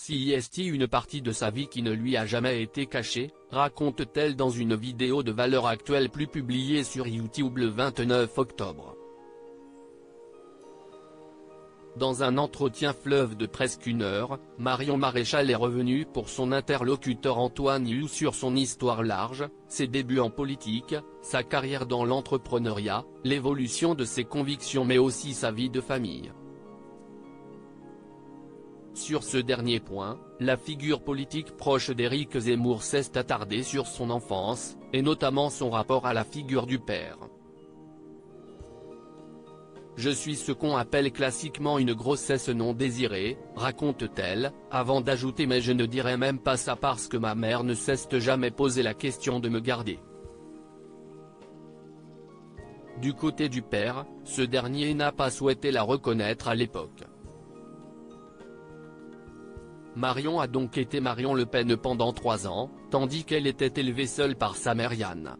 Si est une partie de sa vie qui ne lui a jamais été cachée, raconte-t-elle dans une vidéo de Valeurs Actuelles plus publiée sur YouTube le 29 octobre. Dans un entretien fleuve de presque 1 heure, Marion Maréchal est revenue pour son interlocuteur Antoine You sur son histoire large, ses débuts en politique, sa carrière dans l'entrepreneuriat, l'évolution de ses convictions mais aussi sa vie de famille. Sur ce dernier point, la figure politique proche d'Éric Zemmour s'est attardée sur son enfance, et notamment son rapport à la figure du père. Je suis ce qu'on appelle classiquement une grossesse non désirée, raconte-t-elle, avant d'ajouter mais je ne dirais même pas ça parce que ma mère ne s'est jamais posé la question de me garder. Du côté du père, ce dernier n'a pas souhaité la reconnaître à l'époque. Marion a donc été Marion Le Pen pendant 3 ans, tandis qu'elle était élevée seule par sa mère Yann.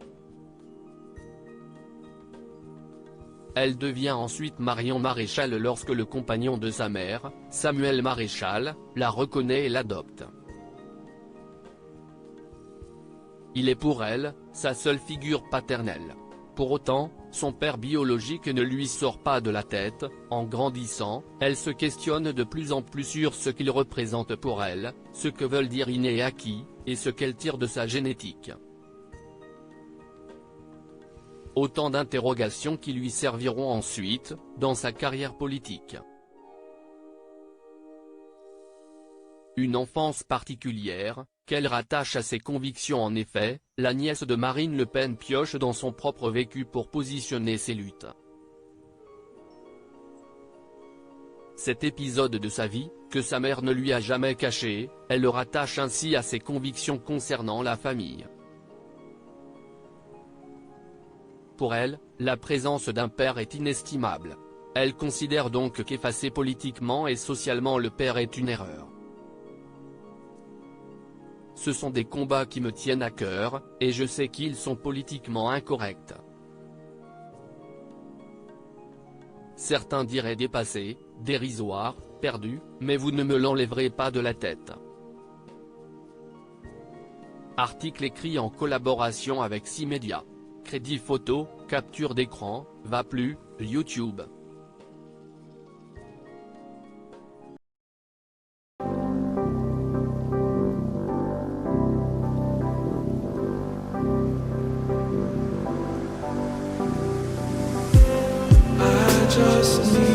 Elle devient ensuite Marion Maréchal lorsque le compagnon de sa mère, Samuel Maréchal, la reconnaît et l'adopte. Il est pour elle, sa seule figure paternelle. Pour autant, son père biologique ne lui sort pas de la tête. En grandissant, elle se questionne de plus en plus sur ce qu'il représente pour elle, ce que veulent dire inné et acquis, et ce qu'elle tire de sa génétique. Autant d'interrogations qui lui serviront ensuite, dans sa carrière politique. Une enfance particulière, qu'elle rattache à ses convictions. En effet, la nièce de Marine Le Pen pioche dans son propre vécu pour positionner ses luttes. Cet épisode de sa vie, que sa mère ne lui a jamais caché, elle le rattache ainsi à ses convictions concernant la famille. Pour elle, la présence d'un père est inestimable. Elle considère donc qu'effacer politiquement et socialement le père est une erreur. Ce sont des combats qui me tiennent à cœur, et je sais qu'ils sont politiquement incorrects. Certains diraient dépassés, dérisoires, perdus, mais vous ne me l'enlèverez pas de la tête. Article écrit en collaboration avec 6 médias. Crédit photo, capture d'écran, va plus, YouTube. I just need